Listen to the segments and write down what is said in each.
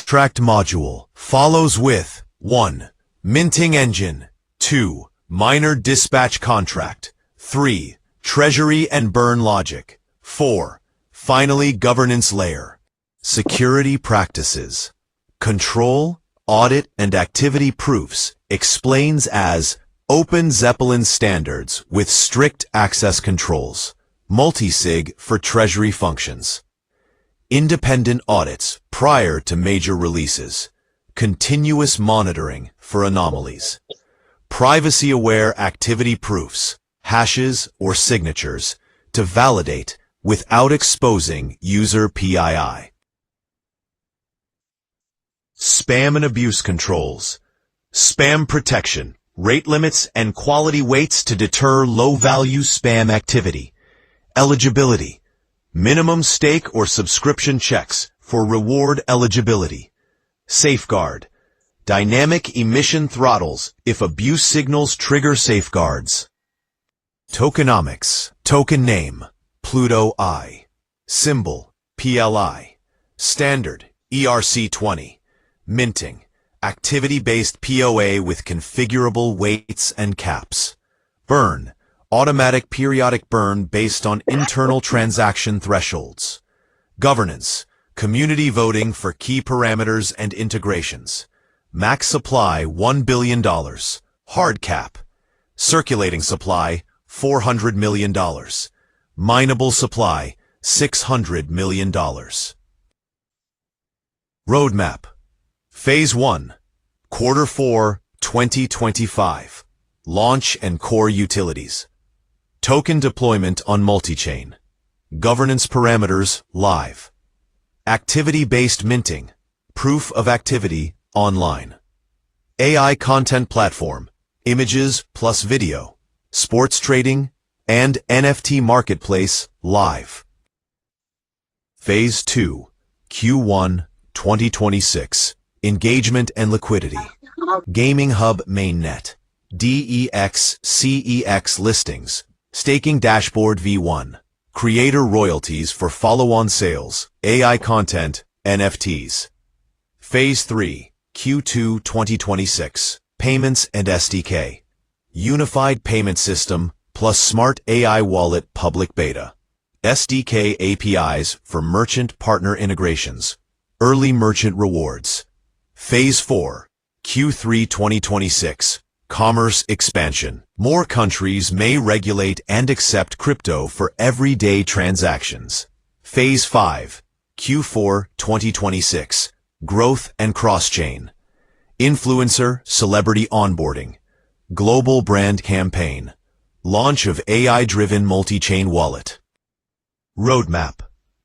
Contract module follows with 1. Minting engine, 2. Miner dispatch contract, 3. Treasury and burn logic, 4. Finally, governance layer. Security practices. Control, audit, and activity proofs explains as Open Zeppelin standards with strict access controls. Multi-sig for treasury functions. Independent audits prior to major releases. Continuous monitoring for anomalies. Privacy-aware activity proofs, hashes or signatures, to validate without exposing user PII. Spam and abuse controls. Spam protection, rate limits, and quality weights to deter low-value spam activity. Eligibility. Minimum stake or subscription checks for reward eligibility. Safeguard. Dynamic emission throttles if abuse signals trigger safeguards. Tokenomics. Token name, Pluto-i. Symbol, PLI. Standard, ERC20. Minting, activity-based POA with configurable weights and caps. Burn, automatic periodic burn based on internal transaction thresholds. Governance, community voting for key parameters and integrations. Max supply $1 billion. Hard cap. Circulating supply $400 million. Mineable supply $600 million. Roadmap. Phase 1. Quarter 4, 2025. Launch and core utilities. Token deployment on multi-chain. Governance parameters live. Activity-based minting. Proof of activity online. AI content platform. Images plus video. Sports trading and NFT marketplace live. Phase 2. Q1 2026. Engagement and liquidity. Gaming Hub Mainnet. DEX CEX listings. Staking dashboard V1. Creator royalties for follow-on sales, AI content, NFTs. Phase 3. Q2 2026. Payments and SDK. Unified payment system plus smart AI wallet public beta. SDK APIs for merchant partner integrations. Early merchant rewards. Phase 4. Q3 2026. Commerce expansion. More countries may regulate and accept crypto for everyday transactions. Phase 5. Q4 2026. Growth and cross-chain. Influencer, celebrity onboarding. Global brand campaign. Launch of AI-driven multi-chain wallet. Roadmap.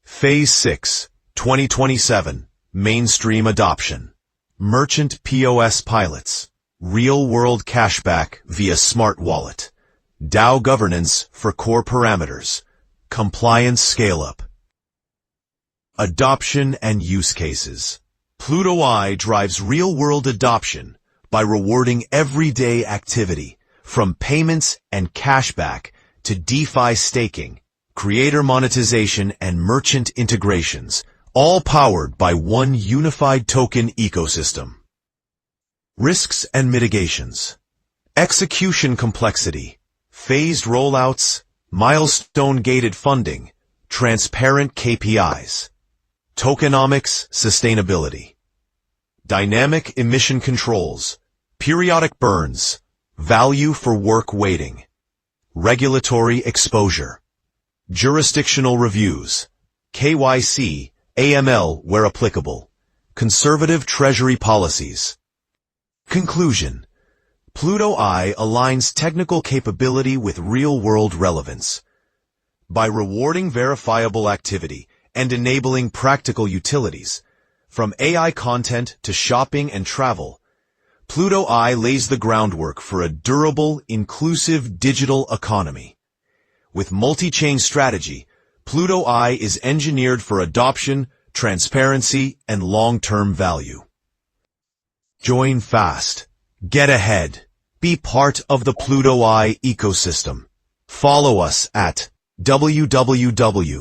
Phase 6. 2027. Mainstream adoption. Merchant POS pilots. Real-world cashback via smart wallet. DAO governance for core parameters. Compliance scale-up. Adoption and use cases. Pluto-i drives real-world adoption by rewarding everyday activity, from payments and cashback to DeFi staking, creator monetization, and merchant integrations, all powered by one unified token ecosystem. Risks and mitigations. Execution complexity. Phased rollouts. Milestone-gated funding. Transparent KPIs. Tokenomics sustainability. Dynamic emission controls. Periodic burns. Value for work weighting. Regulatory exposure. Jurisdictional reviews. KYC, AML where applicable. Conservative treasury policies. Conclusion. Pluto-i aligns technical capability with real-world relevance. By rewarding verifiable activity and enabling practical utilities, from AI content to shopping and travel, Pluto-i lays the groundwork for a durable, inclusive digital economy. With multi-chain strategy, Pluto-i is engineered for adoption, transparency, and long-term value. Join fast. Get ahead. Be part of the Pluto-i ecosystem. Follow us at www.plutoi.ai.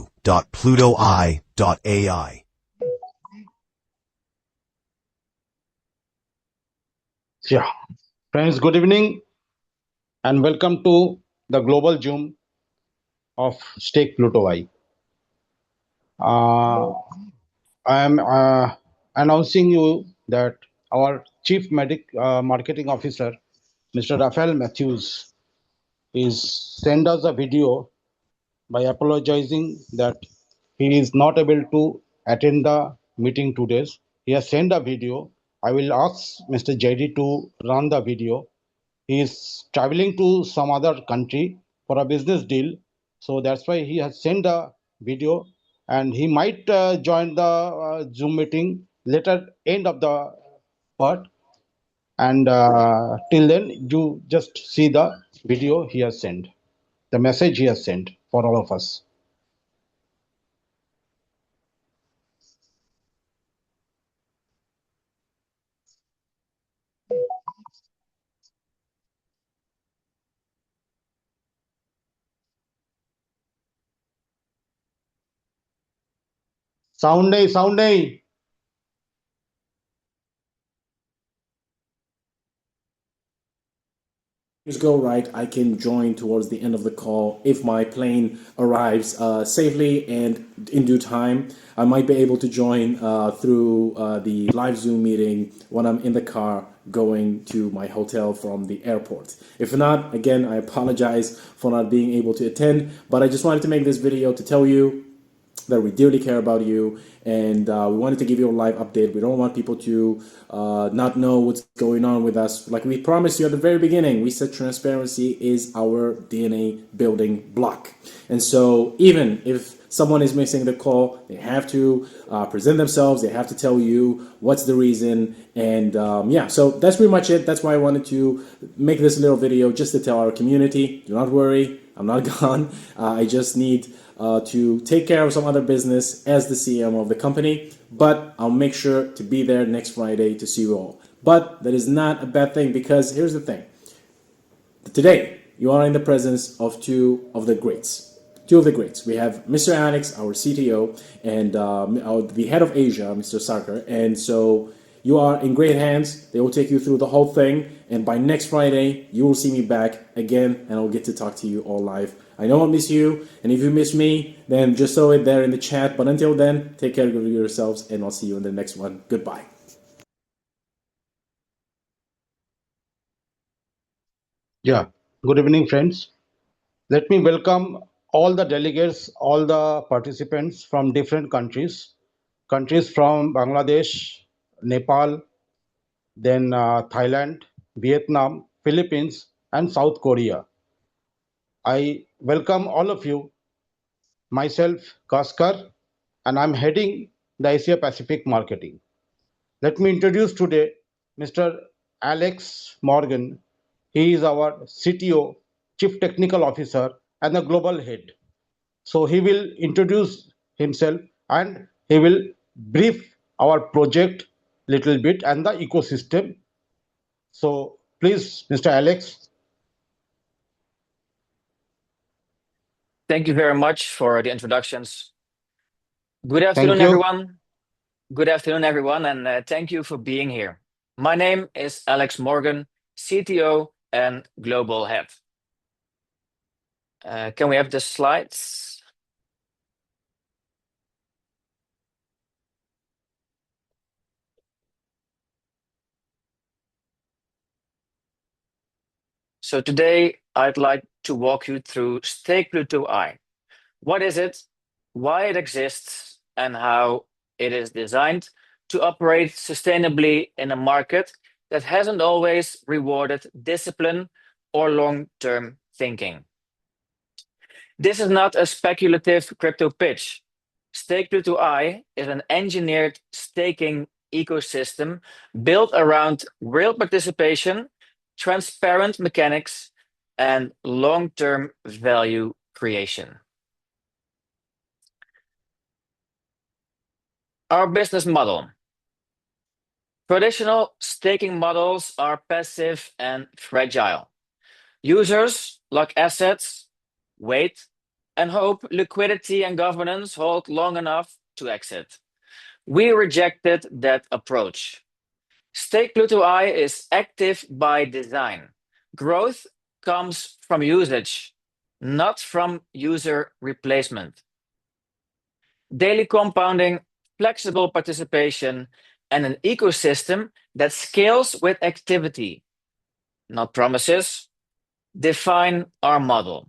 Yeah, friends, good evening and welcome to the global Zoom of StakePluto-i. Uh, I am announcing you that our Marketing Officer, Mr. Rafael Matthews, is sent us a video by apologizing that he is not able to attend the meeting today. He has sent a video. I will ask Mr. JD to run the video. He is traveling to some other country for a business deal, so that's why he has sent a video, and he might join the Zoom meeting later end of the part. And till then, you just see the video he has sent, the message he has sent for all of us. Sound day. Things go right, I can join towards the end of the call. If my plane arrives safely and in due time, I might be able to join through the live Zoom meeting when I'm in the car going to my hotel from the airport. If not, again, I apologize for not being able to attend, but I just wanted to make this video to tell you that we dearly care about you, and we wanted to give you a live update. We don't want people to not know what's going on with us. Like we promised you at the very beginning, we said transparency is our DNA building block. And so even if someone is missing the call, they have to present themselves, they have to tell you what's the reason. And yeah, so that's pretty much it. That's why I wanted to make this little video, just to tell our community, do not worry, I'm not gone. I just need to take care of some other business as the CM of the company, but I'll make sure to be there next Friday to see you all. But that is not a bad thing, because here's the thing. Today, you are in the presence of two of the greats. Two of the greats. We have Mr. Alex, our CTO, and the head of Asia, Mr. Sarkar. And so you are in great hands. They will take you through the whole thing. And by next Friday, you will see me back again, and I'll get to talk to you all live. I know I'll miss you, and if you miss me, then just throw it there in the chat. But until then, take care of yourselves, and I'll see you in the next one. Goodbye. Yeah, good evening, friends. Let me welcome all the delegates, all the participants from different countries from Bangladesh, Nepal, then Thailand, Vietnam, Philippines, and South Korea. I welcome all of you. Myself, Kaskar, and I'm heading the Asia Pacific Marketing. Let me introduce today Mr. Alex Morgan. He is our CTO, Chief Technical Officer, and the Global Head. So he will introduce himself and he will brief our project little bit and the ecosystem. So please, Mr. Alex. Thank you very much for the introductions. Good Thank afternoon, you. everyone. Good afternoon, everyone, and thank you for being here. My name is Alex Morgan, CTO and Global Head. Can we have the slides? So today, I'd like to walk you through StakePluto-i. What is it, why it exists, and how it is designed to operate sustainably in a market that hasn't always rewarded discipline or long-term thinking. This is not a speculative crypto pitch. StakePluto-i is an engineered staking ecosystem built around real participation, transparent mechanics, and long-term value creation. Our business model. Traditional staking models are passive and fragile. Users lock assets, wait, and hope liquidity and governance hold long enough to exit. We rejected that approach. StakePluto-i is active by design. Growth comes from usage, not from user replacement. Daily compounding, flexible participation, and an ecosystem that scales with activity, not promises, define our model.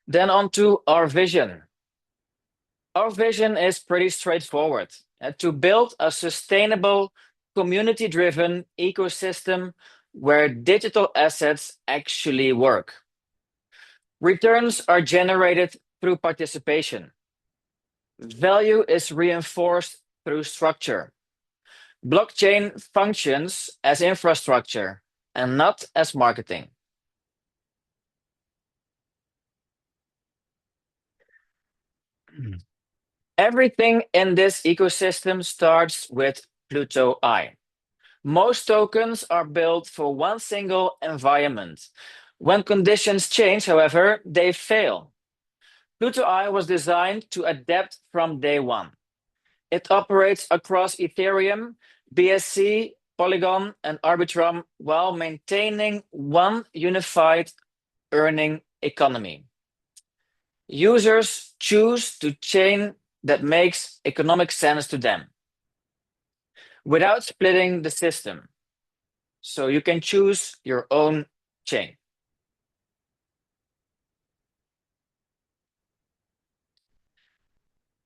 Then on to our vision. Our vision is pretty straightforward, to build a sustainable, community-driven ecosystem where digital assets actually work. Returns are generated through participation. Value is reinforced through structure. Blockchain functions as infrastructure and not as marketing. Everything in this ecosystem starts with Pluto-i. Most tokens are built for one single environment. When conditions change, however, they fail. Pluto-i was designed to adapt from day one. It operates across Ethereum, BSC, Polygon, and Arbitrum while maintaining one unified earning economy. Users choose the chain that makes economic sense to them without splitting the system. So you can choose your own chain.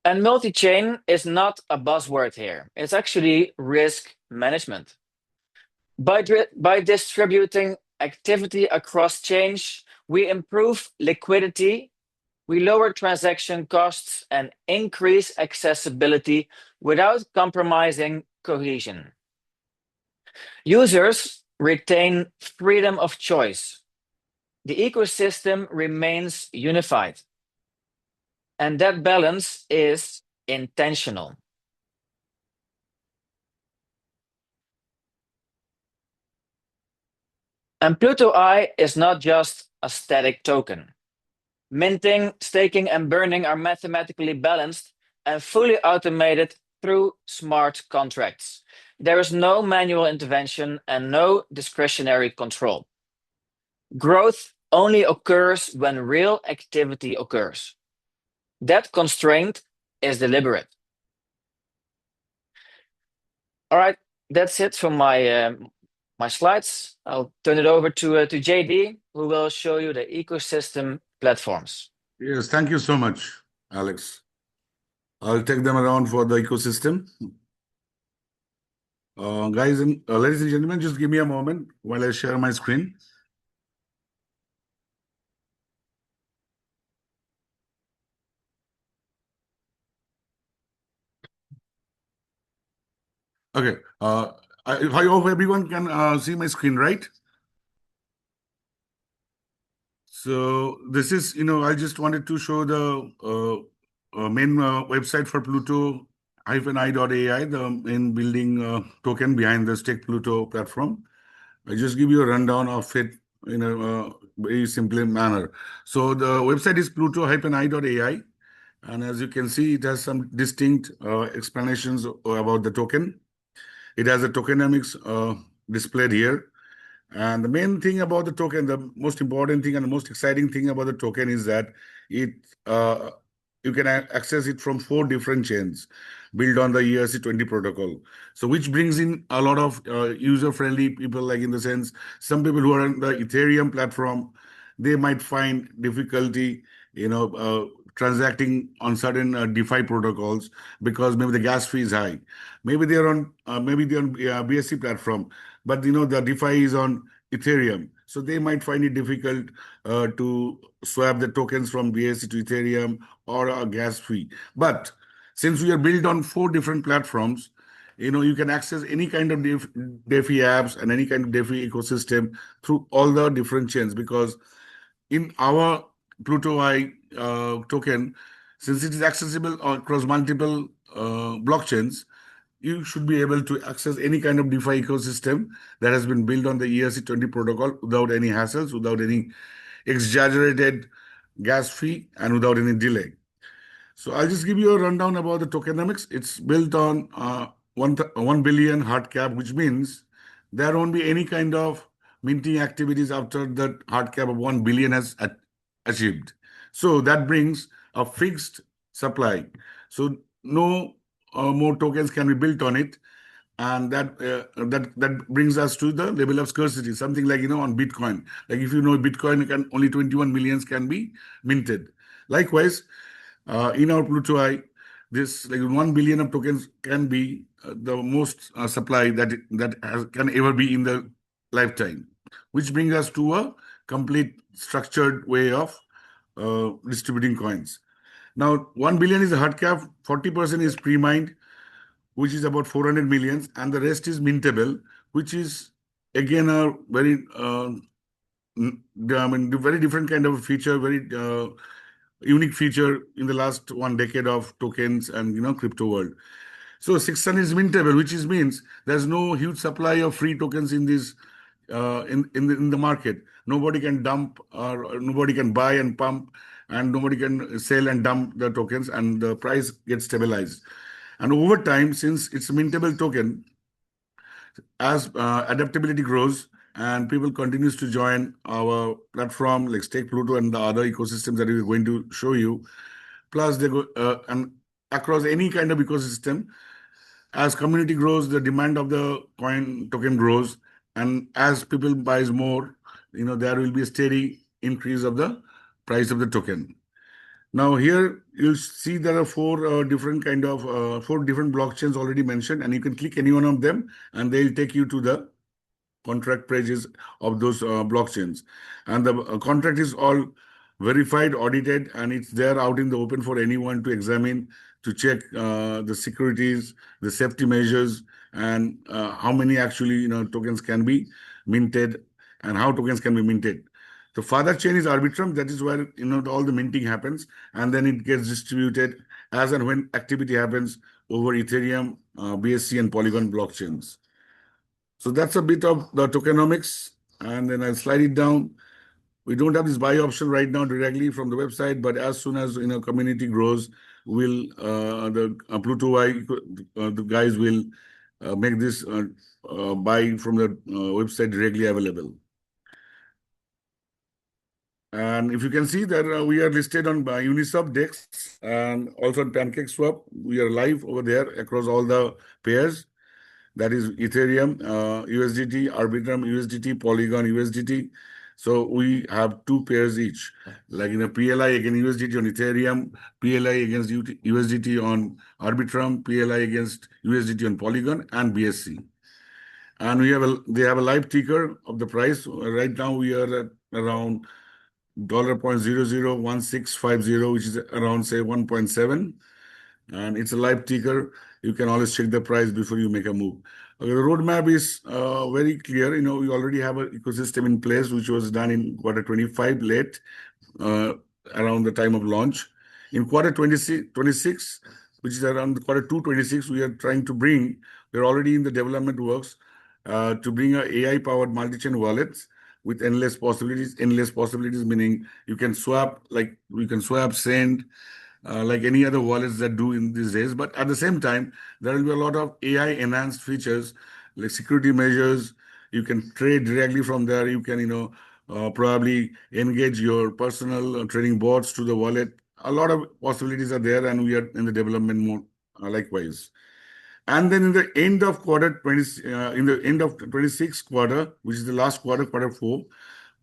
And multi-chain is not a buzzword here. It's actually risk management. By distributing activity across chains, we improve liquidity, we lower transaction costs, and increase accessibility without compromising cohesion. Users retain freedom of choice. The ecosystem remains unified. And that balance is intentional. And Pluto-i is not just a static token. Minting, staking, and burning are mathematically balanced and fully automated through smart contracts. There is no manual intervention and no discretionary control. Growth only occurs when real activity occurs. That constraint is deliberate. All right, that's it for my slides. I'll turn it over to JD, who will show you the ecosystem platforms. Yes, thank you so much, Alex. I'll take them around for the ecosystem. Guys and ladies and gentlemen, just give me a moment while I share my screen. Okay. I hope everyone can see my screen, right? So this is, I just wanted to show the main website for Pluto-i.ai, the main building token behind the StakePluto platform. I just give you a rundown of it in a very simple manner. So the website is Pluto-i.ai. And as you can see, it has some distinct explanations about the token. It has a tokenomics displayed here. And the main thing about the token, the most important thing and the most exciting thing about the token is that it you can access it from 4 different chains built on the ERC20 protocol. So which brings in a lot of user-friendly people, like in the sense, some people who are on the Ethereum platform, they might find difficulty, transacting on certain DeFi protocols because maybe the gas fee is high. Maybe they're on BSC platform, but the DeFi is on Ethereum, so they might find it difficult to swap the tokens from BSC to Ethereum or a gas fee. But since we are built on 4 different platforms, you can access any kind of DeFi apps and any kind of DeFi ecosystem through all the different chains, because in our Pluto-i token, since it is accessible across multiple blockchains, you should be able to access any kind of DeFi ecosystem that has been built on the ERC20 protocol without any hassles, without any exaggerated gas fee, and without any delay. So I'll just give you a rundown about the tokenomics. It's built on 1 billion hard cap, which means there won't be any kind of minting activities after that hard cap of 1 billion has achieved. So that brings a fixed supply. So no more tokens can be built on it. And that brings us to the level of scarcity, something like, on Bitcoin. Like if you know Bitcoin, only 21 millions can be minted. Likewise, in our Pluto-i, this like 1 billion of tokens can be the most supply can ever be in the lifetime, which brings us to a complete structured way of distributing coins. Now, 1 billion is a hard cap, 40% is pre-mined, which is about 400 millions, and the rest is mintable, which is again a very, very different kind of a feature, very unique feature in the last 1 decade of tokens and crypto world. So 600 is mintable, which means there's no huge supply of free tokens in this in the market. Nobody can dump or nobody can buy and pump, and nobody can sell and dump the tokens, and the price gets stabilized. And over time, since it's a mintable token, as adaptability grows and people continues to join our platform like StakePluto and the other ecosystems that we're going to show you, plus they go and across any kind of ecosystem, as community grows, the demand of the coin token grows, and as people buys more, there will be a steady increase of the price of the token. Now here you'll see there are four different blockchains already mentioned, and you can click any one of them, and they'll take you to the contract pages of those blockchains. And the contract is all verified, audited, and it's there out in the open for anyone to examine, to check the securities, the safety measures, and how many actually tokens can be minted, and how tokens can be minted. The father chain is Arbitrum. That is where all the minting happens, and then it gets distributed as and when activity happens over Ethereum, BSC, and Polygon blockchains. So that's a bit of the tokenomics, and then I'll slide it down. We don't have this buy option right now directly from the website, but as soon as community grows, we'll the Pluto-i the guys will make this buy from the website directly available. And if you can see that we are listed on Uniswap DEX and also on PancakeSwap. We are live over there across all the pairs. That is Ethereum, USDT, Arbitrum, USDT, Polygon, USDT. So we have 2 pairs each, like PLI against USDT on Ethereum, PLI against USDT on Arbitrum, PLI against USDT on Polygon, and BSC. And they have a live ticker of the price. Right now we are at around $0.001650, which is around say 1.7, and it's a live ticker. You can always check the price before you make a move. The roadmap is very clear. We already have an ecosystem in place, which was done in quarter 25 late, around the time of launch. In quarter 26, which is around quarter 226, we're already in the development works to bring a AI-powered multi-chain wallets with endless possibilities. Endless possibilities meaning you can swap, send, like any other wallets that do in these days. But at the same time, there will be a lot of AI-enhanced features like security measures. You can trade directly from there. You can, probably engage your personal trading bots to the wallet. A lot of possibilities are there, and we are in the development mode likewise. And then in the end of quarter 26 quarter, which is the last quarter, quarter 4,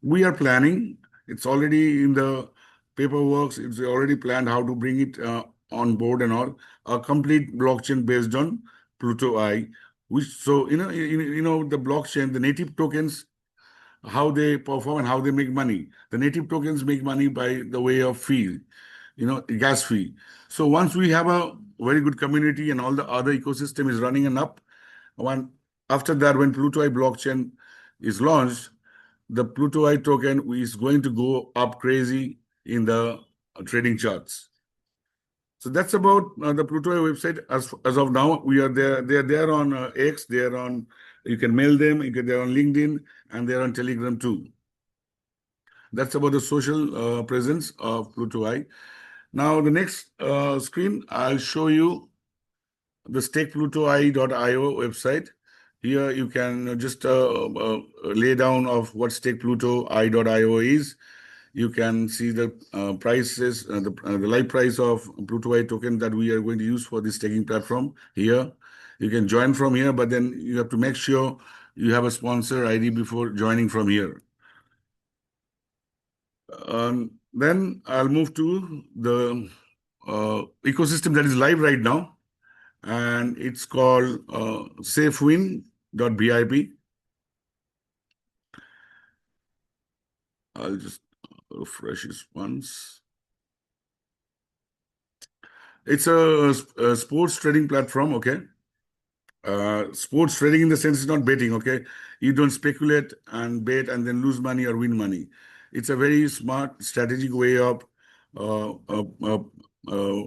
we are planning. It's already in the paperwork. It's already planned how to bring it on board and all. A complete blockchain based on Pluto-i, which the blockchain, the native tokens, how they perform and how they make money. The native tokens make money by the way of fee, gas fee. So once we have a very good community and all the other ecosystem is running and up, after that, when Pluto-i blockchain is launched, the Pluto-i token is going to go up crazy in the trading charts. So that's about the Pluto-i website. As of now, we are there. They are there on X. They are on. You can mail them. They're on LinkedIn, and they're on Telegram too. That's about the social presence of Pluto-i. Now, the next screen, I'll show you the StakePluto-i.io website. Here you can just lay down of what StakePluto-i.io is. You can see the prices, the live price of Pluto-i token that we are going to use for this staking platform here. You can join from here, but then you have to make sure you have a sponsor ID before joining from here. Then I'll move to the ecosystem that is live right now, and it's called safewin.bip. I'll just refresh this once. It's a sports trading platform, okay? Sports trading in the sense is not betting, okay? You don't speculate and bet and then lose money or win money. It's a very smart, strategic way of uh, uh, uh, uh,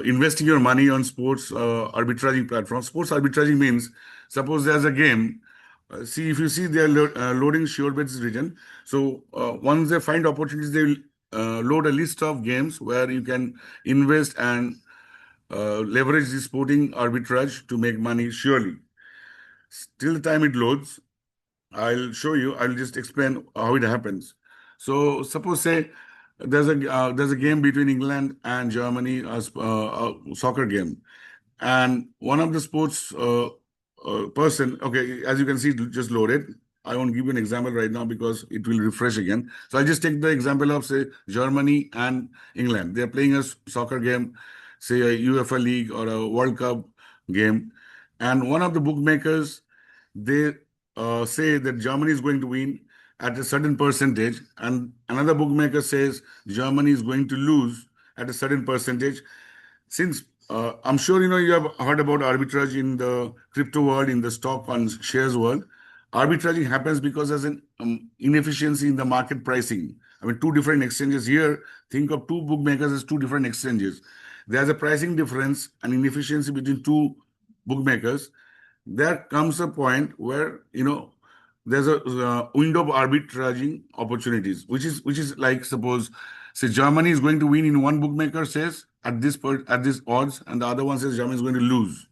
investing your money on sports arbitraging platforms. Sports arbitraging means, suppose there's a game. See, if you see they're loading sure bets region. So once they find opportunities, they will load a list of games where you can invest and leverage the sporting arbitrage to make money surely. Till the time it loads, I'll show you. I'll just explain how it happens. So suppose say there's a game between England and Germany, a soccer game, and one of the sports person. Okay, as you can see, it just loaded. I won't give you an example right now because it will refresh again. So I'll just take the example of say Germany and England. They're playing a soccer game, say a UEFA League or a World Cup game, and one of the bookmakers they say that Germany is going to win at a certain percentage, and another bookmaker says Germany is going to lose at a certain percentage. Since I'm sure you have heard about arbitrage in the crypto world, in the stock and shares world. Arbitraging happens because there's an inefficiency in the market pricing. I mean, two different exchanges here. Think of two bookmakers as two different exchanges. There's a pricing difference and inefficiency between two bookmakers. There comes a point where there's a window of arbitraging opportunities, which is like suppose say Germany is going to win in one bookmaker says at this odds, and the other one says Germany is going to lose.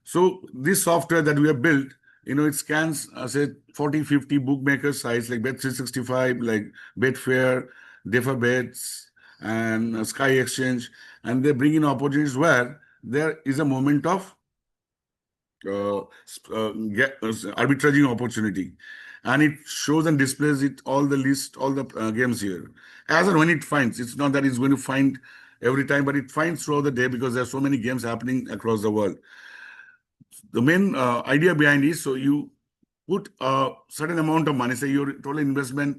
So this software that we have built, it scans say 40, 50 bookmaker sites like Bet365, like Betfair, DeFi Bets, and Sky Exchange, and they bring in opportunities where there is a moment of arbitraging opportunity, and it shows and displays it all the games here as and when it finds. It's not that it's going to find every time, but it finds throughout the day because there are so many games happening across the world. The main idea behind is, so you put a certain amount of money, say your total investment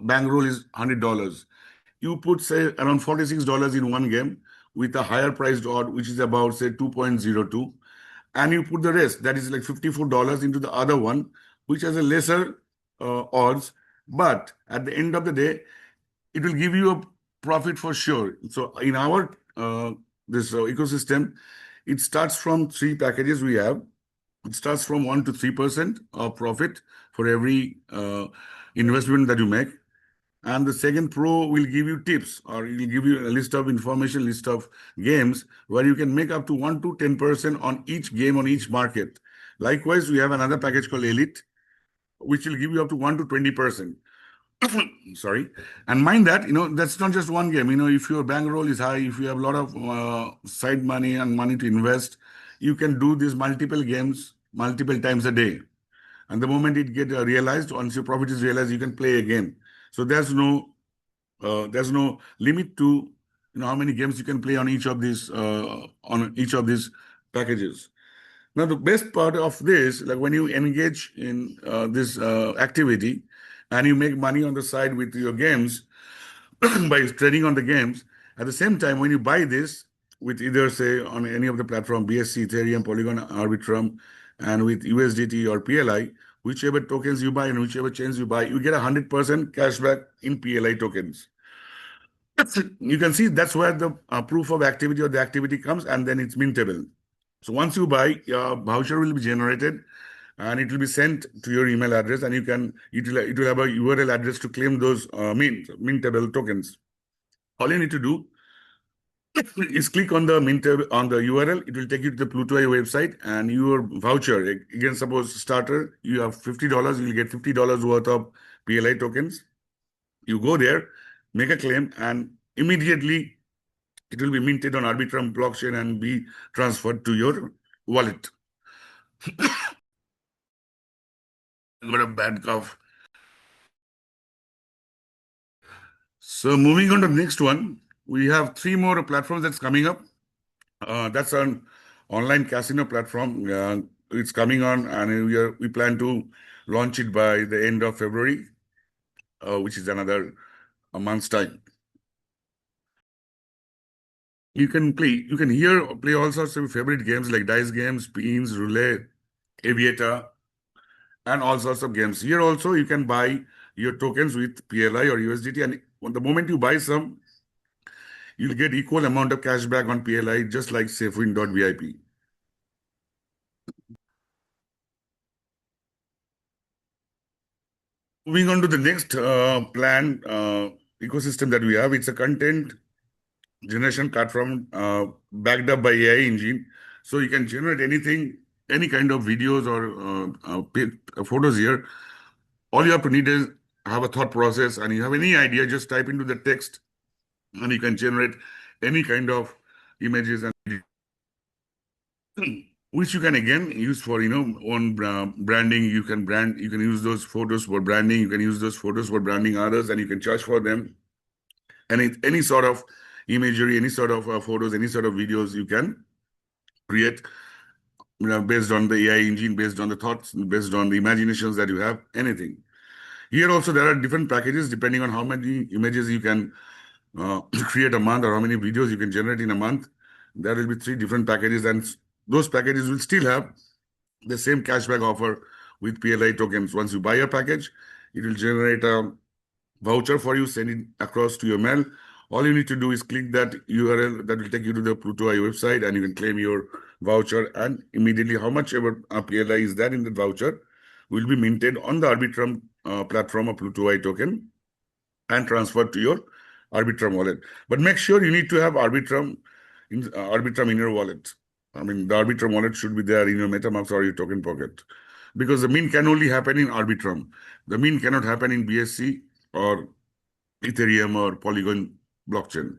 bankroll is $100. You put say around $46 in one game with a higher priced odd, which is about say 2.02, and you put the rest, that is like $54 into the other one, which has a lesser odds, but at the end of the day, it will give you a profit for sure. So in our this ecosystem, it starts from three packages we have. It starts from 1 to 3% of profit for every investment that you make. And the second pro will give you tips, or it will give you a list of information, list of games where you can make up to 1 to 10% on each game on each market. Likewise, we have another package called Elite, which will give you up to 1 to 20%. Sorry. And mind that, that's not just one game. If your bankroll is high, if you have a lot of side money and money to invest, you can do these multiple games multiple times a day. And the moment it get realized, once your profit is realized, you can play again. So there's no limit to how many games you can play on each of these packages. Now, the best part of this, like when you engage in this activity and you make money on the side with your games by trading on the games, at the same time, when you buy this with either say on any of the platform, BSC, Ethereum, Polygon, Arbitrum, and with USDT or PLI, whichever tokens you buy and whichever chains you buy, you get 100% cashback in PLI tokens. You can see that's where the proof of activity or the activity comes, and then it's mintable. So once you buy, your voucher will be generated and it will be sent to your email address, and it will have a URL address to claim those mintable tokens. All you need to do is click on the on the URL. It will take you to the Pluto.i website, and your voucher. Again, suppose starter, you have $50. You'll get $50 worth of PLI tokens. You go there, make a claim, and immediately it will be minted on Arbitrum blockchain and be transferred to your wallet. Got a bad cough. So moving on to the next one, we have 3 more platforms that's coming up. That's an online casino platform. It's coming on, and we plan to launch it by the end of February, which is another a month's time. You can play all sorts of favorite games like dice games, spins, roulette, aviator, and all sorts of games. Here also you can buy your tokens with PLI or USDT, and the moment you buy some, you'll get equal amount of cash back on PLI, just like SafeWin.vip. Moving on to the next planned ecosystem that we have, it's a content generation platform backed up by AI engine. So you can generate anything, any kind of videos or photos here. All you have to need is have a thought process, and you have any idea, just type into the text, and you can generate any kind of images and which you can again use for own branding. You can use those photos for branding. You can use those photos for branding others, and you can charge for them. And any sort of imagery, any sort of photos, any sort of videos you can create, based on the AI engine, based on the thoughts, based on the imaginations that you have, anything. Here also there are different packages depending on how many images you can create a month or how many videos you can generate in a month. There will be 3 different packages, and those packages will still have the same cashback offer with PLI tokens. Once you buy a package, it will generate a voucher for you, send it across to your mail. All you need to do is click that URL that will take you to the Pluto.i website, and you can claim your voucher, and immediately how much ever PLI is there in the voucher will be minted on the Arbitrum platform of Pluto.i token and transferred to your Arbitrum wallet. But make sure you need to have Arbitrum in your wallet. I mean, the Arbitrum wallet should be there in your MetaMask or your token pocket, because the mint can only happen in Arbitrum. The mint cannot happen in BSC or Ethereum or Polygon blockchain.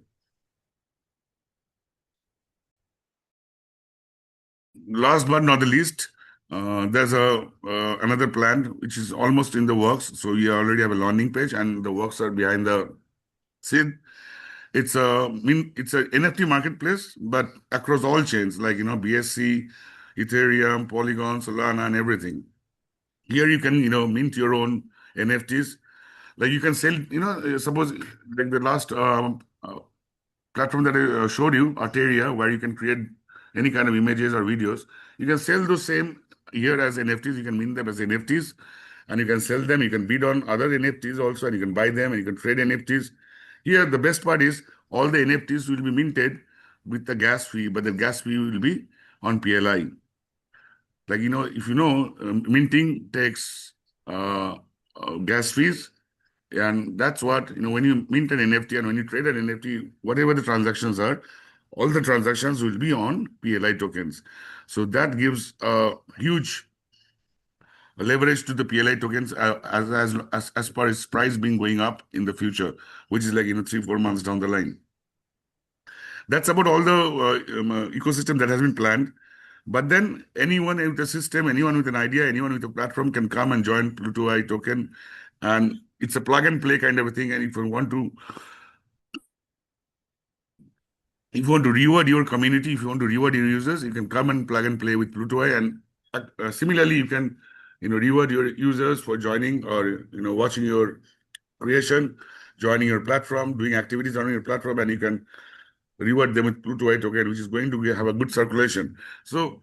Last but not the least, there's another plan which is almost in the works. So we already have a landing page, and the works are behind the scene. It's a NFT marketplace, but across all chains like BSC, Ethereum, Polygon, Solana, and everything. Here you can mint your own NFTs. Like you can sell, suppose like the last platform that I showed you, Arteria, where you can create any kind of images or videos. You can sell those same here as NFTs. You can mint them as NFTs, and you can sell them. You can bid on other NFTs also, and you can buy them, and you can trade NFTs. Here, the best part is all the NFTs will be minted with the gas fee, but the gas fee will be on PLI. Like, if minting takes gas fees, and that's what, when you mint an NFT and when you trade an NFT, whatever the transactions are, all the transactions will be on PLI tokens. So that gives a huge leverage to the PLI tokens as far as price being going up in the future, which is like 3-4 months down the line. That's about all the ecosystem that has been planned. But then anyone with a system, anyone with an idea, anyone with a platform can come and join Pluto.i token, and it's a plug and play kind of a thing. And if you want to reward your community, if you want to reward your users, you can come and plug and play with Pluto.i, and similarly you can reward your users for joining or watching your creation, joining your platform, doing activities on your platform, and you can reward them with Pluto.i token, which is going to have a good circulation. So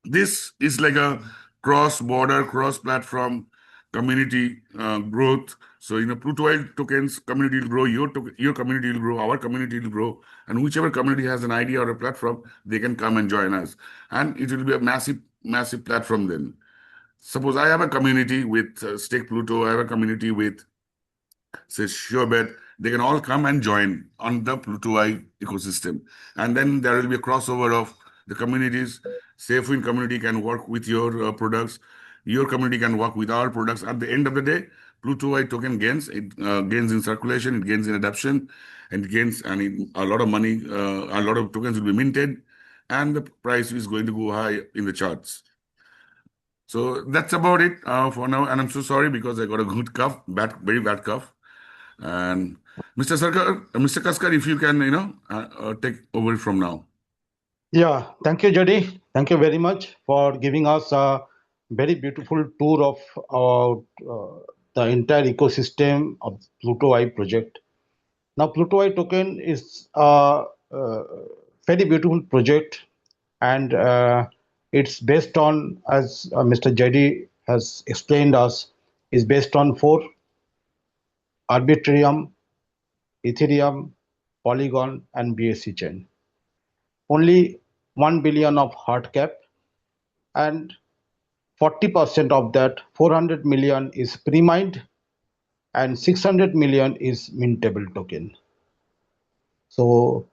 this is like a cross-border, cross-platform community growth. So Pluto.i tokens community will grow, your community will grow, our community will grow, and whichever community has an idea or a platform, they can come and join us, and it will be a massive platform. Then suppose I have a community with StakePluto, I have a community with say SureBet. they can all come and join on the Pluto-i ecosystem. And then there will be a crossover of the communities. SafeWin community can work with your products. Your community can work with our products. At the end of the day, Pluto-i token gains. It gains in circulation, it gains in adoption, and it gains, a lot of money, a lot of tokens will be minted, and the price is going to go high in the charts. So that's about it for now. And I'm so sorry because I got a good cough, very bad cough. And Mr. Kaskar, if you can, take over from now. Yeah, thank you, Jody. Thank you very much for giving us a very beautiful tour of the entire ecosystem of Pluto-i project. Now, Pluto-i token is a very beautiful project, and it's based on, as Mr. Jody has explained us, is based on 4: Arbitrum, Ethereum, Polygon, and BSC chain. Only 1 billion of hard cap, and 40% of that, 400 million, is pre-mined, and 600 million is mintable token. So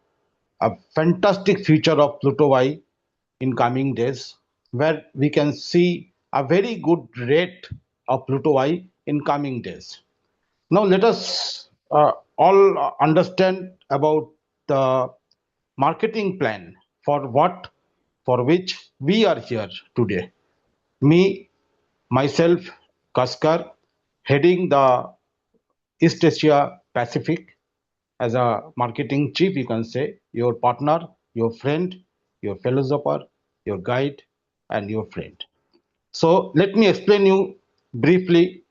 a fantastic future of Pluto-i in coming days, where we can see a very good rate of Pluto-i in coming days. Now let us all understand about the marketing plan for which we are here today. Me, myself, Kaskar, heading the East Asia Pacific as a marketing chief, you can say, your partner, your friend, your philosopher, your guide, and your friend. So let me explain you briefly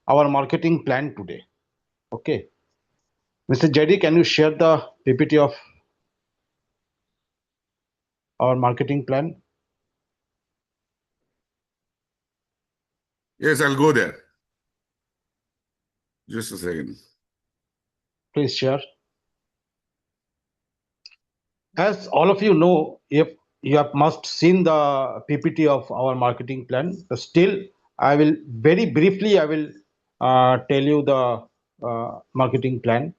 our marketing plan today. Okay. Mr. JD, can you share the PPT of our marketing plan? Yes, I'll go there. Just a second. Please share. As all of you know, if you have must seen the PPT of our marketing plan, still I will very briefly tell you the marketing plan.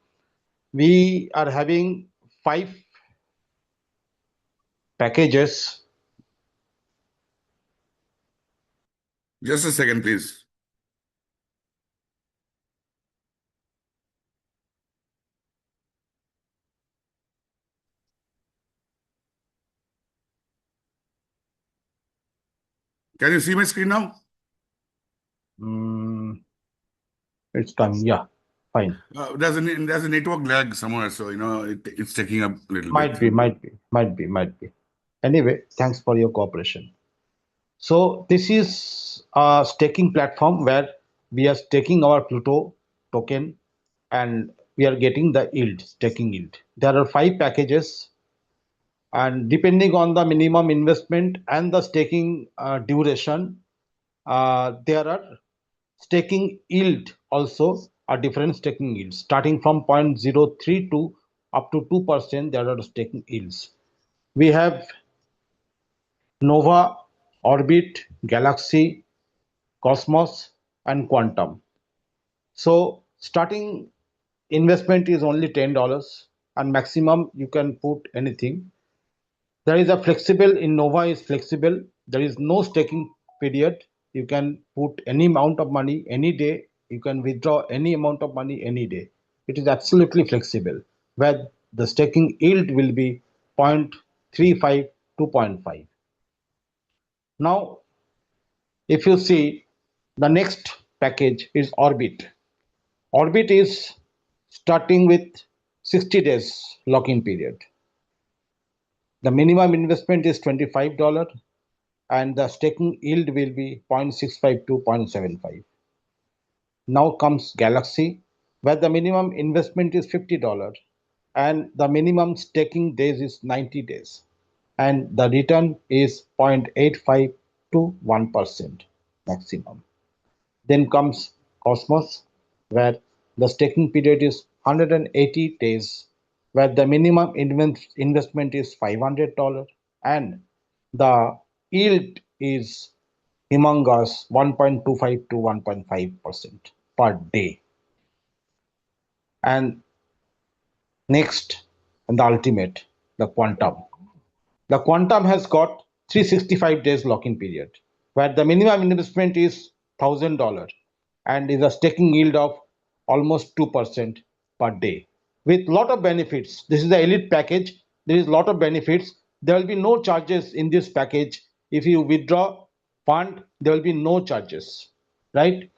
We are having 5 packages. Just a second, please. Can you see my screen now? It's coming. Yeah, fine. There's a network lag somewhere, so it's taking up a little Might bit. be. Anyway, thanks for your cooperation. So this is a staking platform where we are staking our Pluto token and we are getting the yield, staking yield. There are 5 packages, and depending on the minimum investment and the staking duration, there are staking yield also, a different staking yield starting from 0.03 to up to 2%. There are staking yields. We have Nova, Orbit, Galaxy, Cosmos, and Quantum. So starting investment is only $10, and maximum you can put anything. There is a flexible in Nova is flexible. There is no staking period. You can put any amount of money any day. You can withdraw any amount of money any day. It is absolutely flexible, where the staking yield will be 0.35 to 0.5. Now, if you see, the next package is Orbit. Orbit is starting with 60 days lock-in period. The minimum investment is $25, and the staking yield will be 0.65 to 0.75. Now comes Galaxy, where the minimum investment is $50 and the minimum staking days is 90 days, and the return is 0.85 to 1% maximum. Then comes Cosmos, where the staking period is 180 days, where the minimum investment is $500 and the yield is humongous, 1.25 to 1.5% per day. And Next, and the ultimate, the quantum. The quantum has got 365 days lock-in period, where the minimum investment is $1,000 and is a staking yield of almost 2% per day. With lot of benefits, this is the elite package. There is a lot of benefits. There will be no charges in this package. If you withdraw fund, there will be no charges, right?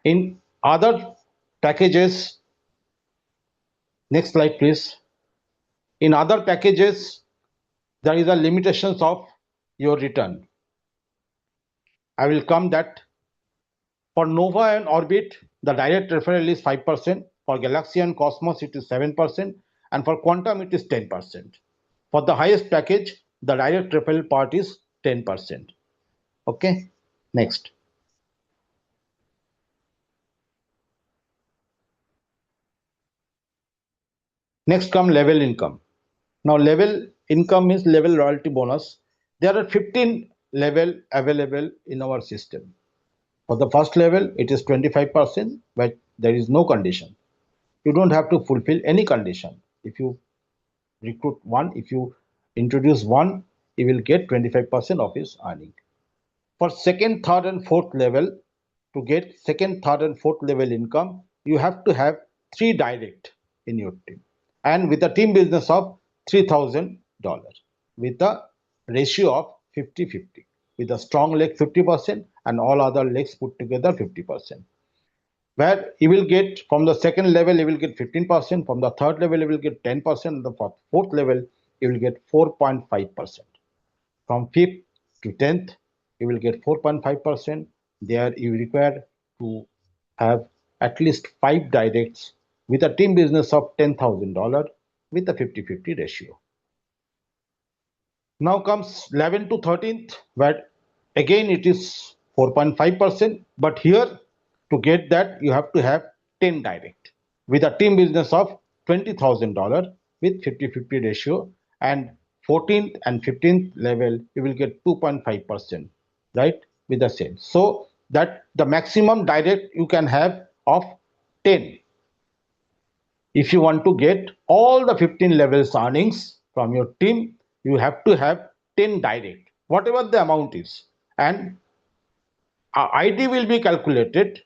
In other packages, next slide, please. In other packages, there is a limitations of your return. I will come that for Nova and Orbit, the direct referral is 5%. For Galaxy and Cosmos, it is 7%. And for Quantum, it is 10%. For the highest package, the direct referral part is 10%. Okay, next. Next come level income. Now level income is level royalty bonus. There are 15 level available in our system. For the first level, it is 25%, but there is no condition. You don't have to fulfill any condition. If you recruit one, if you introduce one, you will get 25% of his earning. For second, third, and fourth level, to get second, third, and fourth level income, you have to have 3 direct in your team, and with a team business of $3,000, with a ratio of 50-50, with a strong leg 50% and all other legs put together 50%. Where you will get from the second level, you will get 15%, from the third level, you will get 10%, and the fourth level, you will get 4.5%. From 5th to 10th, you will get 4.5%. There you require to have at least 5 directs with a team business of $10,000 with a 50-50 ratio. Now comes 11th to 13th, where again it is 4.5%, but here to get that you have to have 10 direct with a team business of $20,000 with 50-50 ratio, and 14th and 15th level you will get 2.5%, right, with the same. So that the maximum direct you can have of 10. If you want to get all the 15 levels earnings from your team, you have to have 10 direct, whatever the amount is, and ID will be calculated.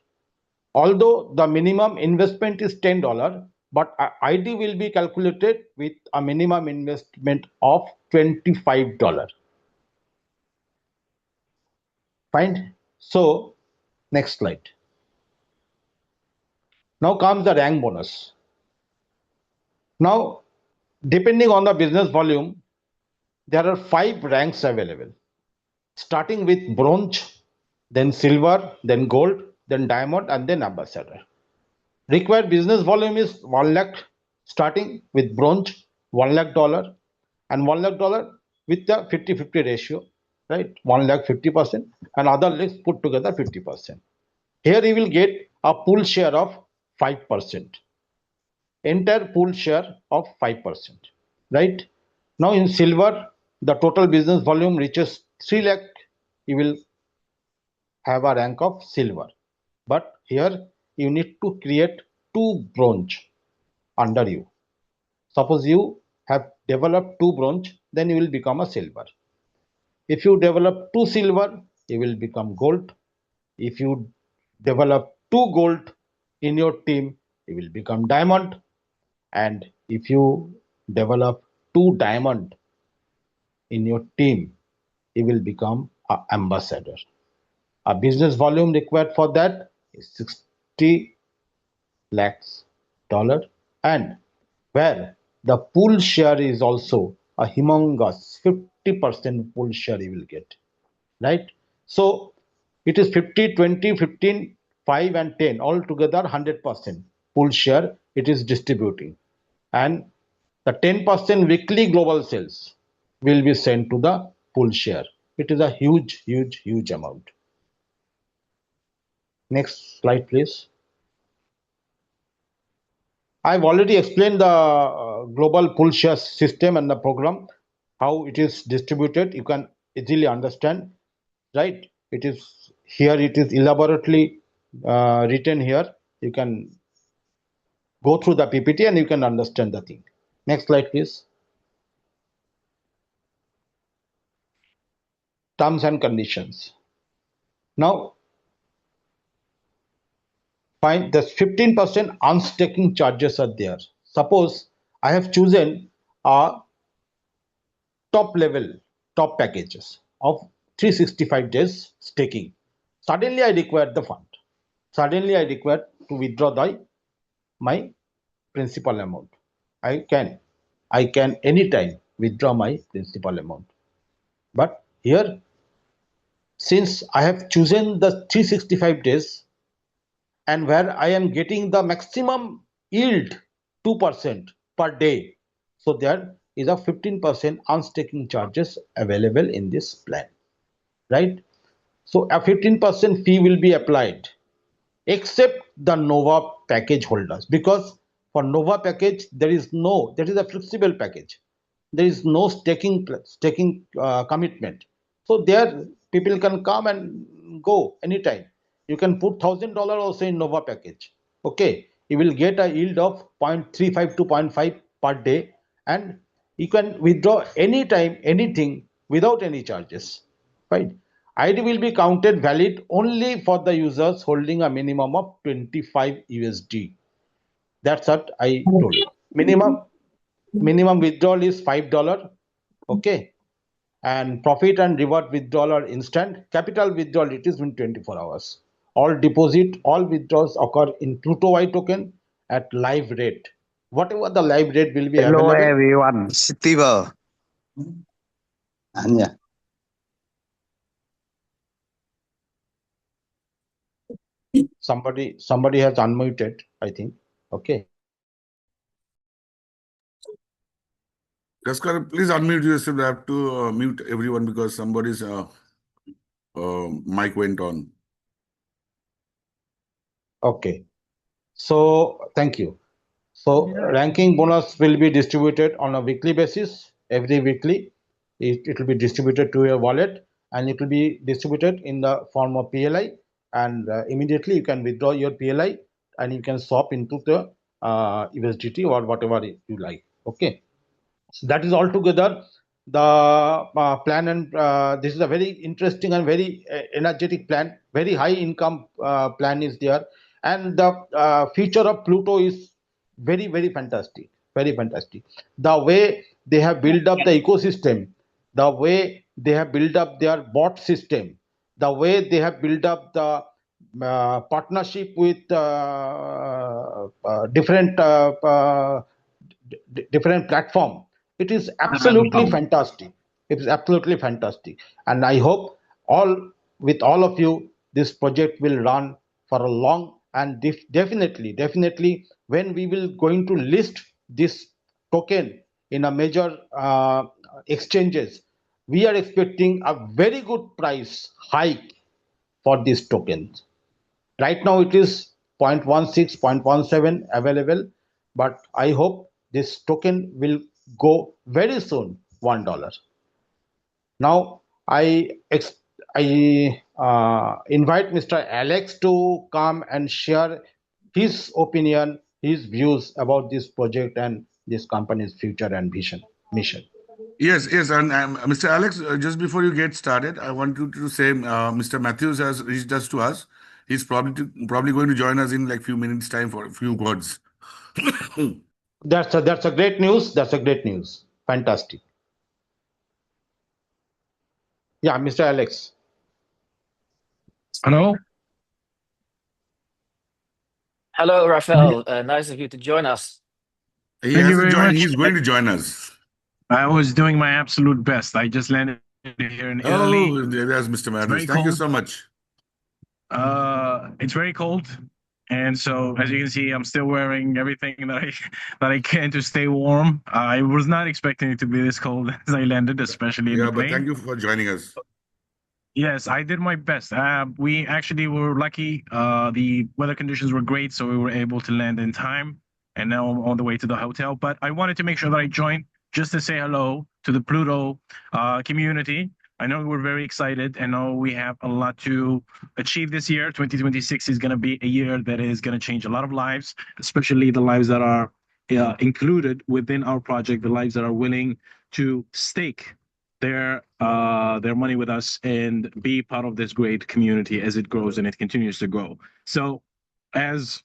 Although the minimum investment is $10, but ID will be calculated with a minimum investment of $25. Fine. So next slide. Now comes the rank bonus. Now, depending on the business volume, there are 5 ranks available, starting with bronze, then silver, then gold, then diamond, and then ambassador. Required business volume is 1 lakh, starting with bronze, $1 lakh, and $1 lakh with the 50-50 ratio, right? 1 lakh 50%, and other legs put together 50%. Here you will get a pool share of 5%, entire pool share of 5%, right? Now in silver, the total business volume reaches 3 lakh, you will have a rank of silver. But here you need to create 2 bronze under you. Suppose you have developed 2 bronze, then you will become a silver. If you develop 2 silver, you will become gold. If you develop 2 gold in your team, you will become diamond. And if you develop 2 diamond in your team, you will become an ambassador. A business volume required for that is 60 lakhs dollar, and where the pool share is also a humongous 50% pool share you will get, right? So it is 50, 20, 15, 5 and 10 all together 100% pool share it is distributing, and the 10% weekly global sales will be sent to the pool share. It is a huge amount. Next slide, please. I've already explained the global pool share system and the program, how it is distributed. You can easily understand, right? It is here, it is elaborately written here. You can go through the PPT and you can understand the thing. Next slide, please. Terms and conditions. Now, find the 15% unstaking charges are there. Suppose I have chosen a top packages of 365 days staking. Suddenly I require the fund. Suddenly I require to withdraw my principal amount. I can anytime withdraw my principal amount. But here, since I have chosen the 365 days and where I am getting the maximum yield 2% per day, so there is a 15% unstaking charges available in this plan, right? So a 15% fee will be applied except the Nova package holders, because for Nova package there is a flexible package. There is no staking commitment. So there people can come and go anytime. You can put $1,000 also in Nova package. Okay, you will get a yield of 0.35 to 0.5 per day, and you can withdraw anytime anything without any charges. Right? ID will be counted valid only for the users holding a minimum of 25 USD. That's what I told. Minimum withdrawal is $5. Okay. And profit and reward withdrawal are instant. Capital withdrawal it is in 24 hours. All withdrawals occur in Pluto-i token at live rate. Whatever the live rate will be Hello available. everyone, Steve. Anya. Somebody has unmuted, I think. Okay. Jaskar, please unmute yourself. I have to mute everyone because somebody's mic went on. Okay. So thank you. So ranking bonus will be distributed on a weekly basis. Every weekly, it will be distributed to your wallet, and it will be distributed in the form of PLI. And immediately you can withdraw your PLI, and you can swap into the USDT or whatever you like. Okay. So that is altogether the plan, and this is a very interesting and very energetic plan. Very high income plan is there, and the future of Pluto is very fantastic. Very fantastic. The way they have built up the ecosystem, the way they have built up their bot system, the way they have built up the partnership with different platform. It is absolutely fantastic. It is absolutely fantastic, and I hope all of you, this project will run for a long, and definitely when we will going to list this token in a major exchanges, we are expecting a very good price hike for these tokens. Right now it is 0.16, 0.17 available, but I hope this token will go very soon $1. Now I invite Mr. Alex to come and share his opinion, his views about this project and this company's future and mission. Yes, and Mr. Alex, just before you get started, I want you to say Mr. Matthews has reached us to us. He's probably going to join us in like few minutes time for a few words. That's a great news. That's a great news. Fantastic. Yeah, Mr. Alex. Hello. Hello, Rafael. Nice of you to join us. He Thank you hasn't very joined. much. He's going to join us. I was doing my absolute best. I just landed here in Italy. Oh, there's Mr. Matthews. Thank you so much. It's very cold, and so as you can see, I'm still wearing everything that I can to stay warm. I was not expecting it to be this cold as I landed, especially in the plane. But thank you for joining us. Yes, I did my best. We actually were lucky. The weather conditions were great, so we were able to land in time. And now I'm on the way to the hotel. But I wanted to make sure that I joined just to say hello to the Pluto community. I know we're very excited. I know we have a lot to achieve this year. 2026 is going to be a year that is going to change a lot of lives, especially the lives that are included within our project, the lives that are willing to stake their money with us and be part of this great community as it grows and it continues to grow. So as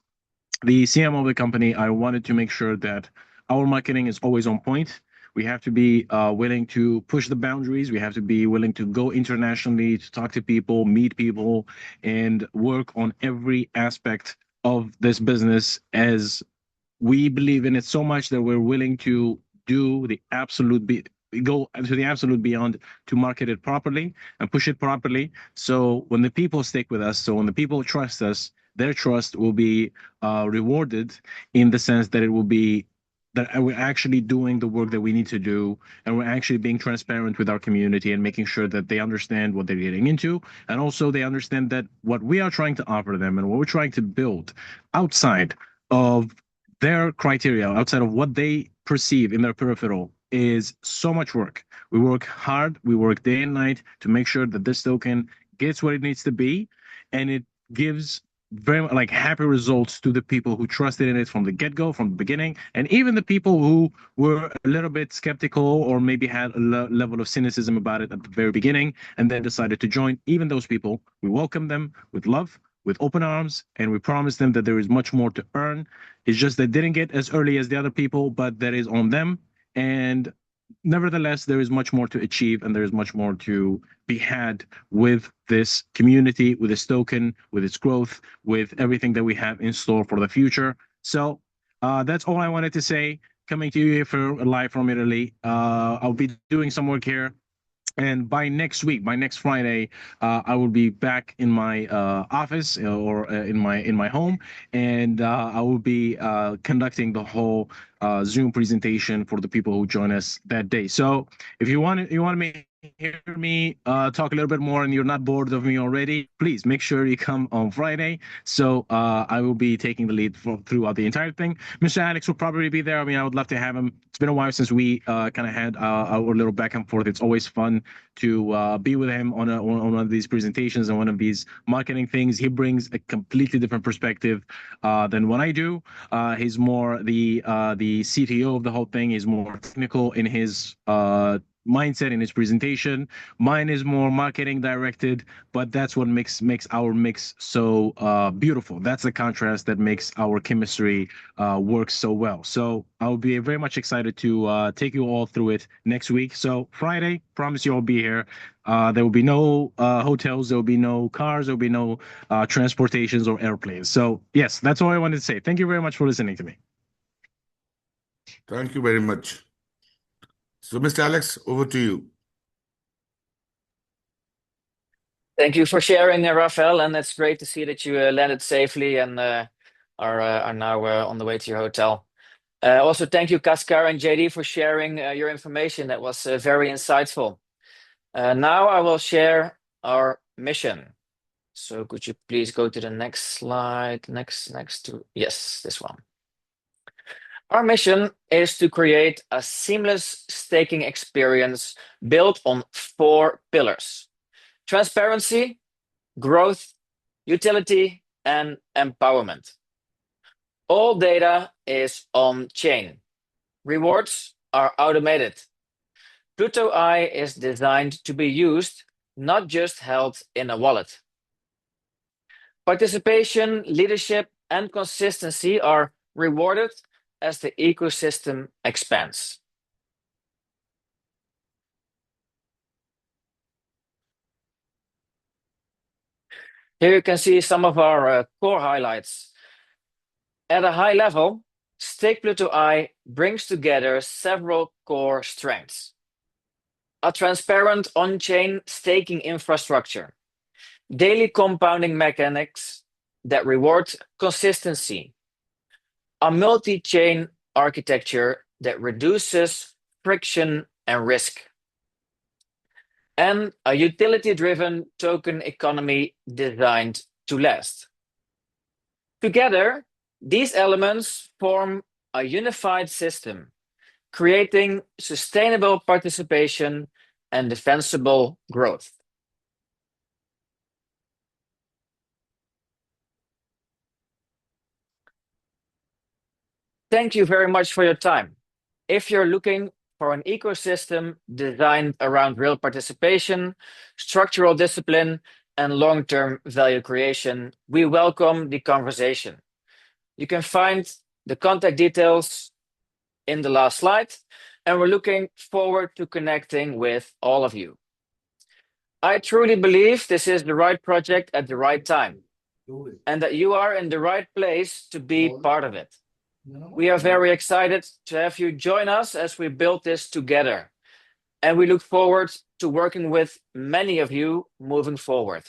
the CMO of the company, I wanted to make sure that our marketing is always on point. We have to be willing to push the boundaries. We have to be willing to go internationally, to talk to people, meet people, and work on every aspect of this business, as we believe in it so much that we're willing to do the go to the absolute beyond to market it properly and push it properly. So when the people stick with us, so when the people trust us, their trust will be rewarded in the sense that it will be that we're actually doing the work that we need to do, and we're actually being transparent with our community and making sure that they understand what they're getting into, and also they understand that what we are trying to offer them and what we're trying to build outside of their criteria, outside of what they perceive in their peripheral, is so much work. We work hard, we work day and night to make sure that this token gets what it needs to be, and it gives very like happy results to the people who trusted in it from the get-go, from the beginning, and even the people who were a little bit skeptical or maybe had a level of cynicism about it at the very beginning and then decided to join. Even those people, we welcome them with love, with open arms, and we promise them that there is much more to earn. It's just they didn't get as early as the other people, but that is on them. And nevertheless, there is much more to achieve, and there is much more to be had with this community, with this token, with its growth, with everything that we have in store for the future. So that's all I wanted to say. Coming to you here for live from Italy. I'll be doing some work here. And by next week, by next Friday, I will be back in my office or in my home, and I will be conducting the whole Zoom presentation for the people who join us that day. So if you want to hear me talk a little bit more and you're not bored of me already, please make sure you come on Friday. So I will be taking the lead throughout the entire thing. Mr. Alex will probably be there. I mean, I would love to have him. It's been a while since we kind of had our little back and forth. It's always fun to be with him on one of these presentations and one of these marketing things. He brings a completely different perspective than what I do. He's more the CTO of the whole thing. He's more technical in his mindset in his presentation. Mine is more marketing directed, but that's what makes our mix so beautiful. That's the contrast that makes our chemistry work so well. So I'll be very much excited to take you all through it next week. So Friday, promise you I'll be here. There will be no hotels, there will be no cars, there will be no transportations or airplanes. So yes, that's all I wanted to say. Thank you very much for listening to me. Thank you very much. So, Mr. Alex, over to you. Thank you for sharing, Rafael, and it's great to see that you landed safely and are now on the way to your hotel. Also, thank you, Kaskar and JD, for sharing your information. That was very insightful. Now I will share our mission. So could you please go to the next slide? Yes, this one. Our mission is to create a seamless staking experience built on 4 pillars: transparency, growth, utility, and empowerment. All data is on-chain. Rewards are automated. Pluto-i is designed to be used, not just held in a wallet. Participation, leadership, and consistency are rewarded as the ecosystem expands. Here you can see some of our core highlights. At a high level, StakePluto-i brings together several core strengths: a transparent on-chain staking infrastructure, daily compounding mechanics that reward consistency, a multi-chain architecture that reduces friction and risk, and a utility-driven token economy designed to last. Together, these elements form a unified system, creating sustainable participation and defensible growth. thank you very much for your time. If you're looking for an ecosystem designed around real participation, structural discipline, and long-term value creation, we welcome the conversation. You can find the contact details in the last slide, and we're looking forward to connecting with all of you. I truly believe this is the right project at the right time, and that you are in the right place to be part of it. We are very excited to have you join us as we build this together, and we look forward to working with many of you moving forward.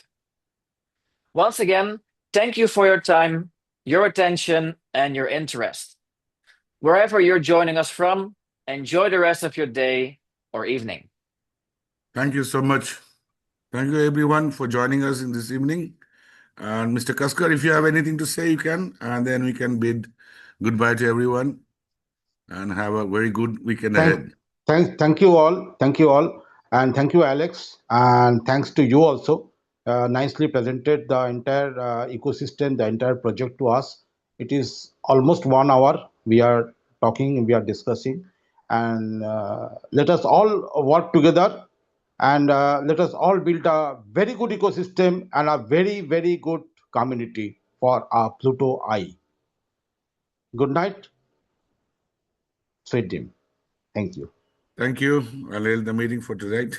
Once again, thank you for your time, your attention, and your interest. Wherever you're joining us from, enjoy the rest of your day or evening. Thank you so much. Thank you, everyone, for joining us in this evening. And Mr. Kaskar, if you have anything to say, you can, and then we can bid goodbye to everyone and have a very good weekend ahead. Thank you all. Thank you all. And thank you, Alex. And thanks to you also. Nicely presented the entire ecosystem, the entire project to us. It is almost 1 hour. We are talking, we are discussing. And let us all work together and let us all build a very good ecosystem and a very, very good community for our Pluto-i. Good night. Sweet dream. Thank you. Thank you. I'll end the meeting for tonight.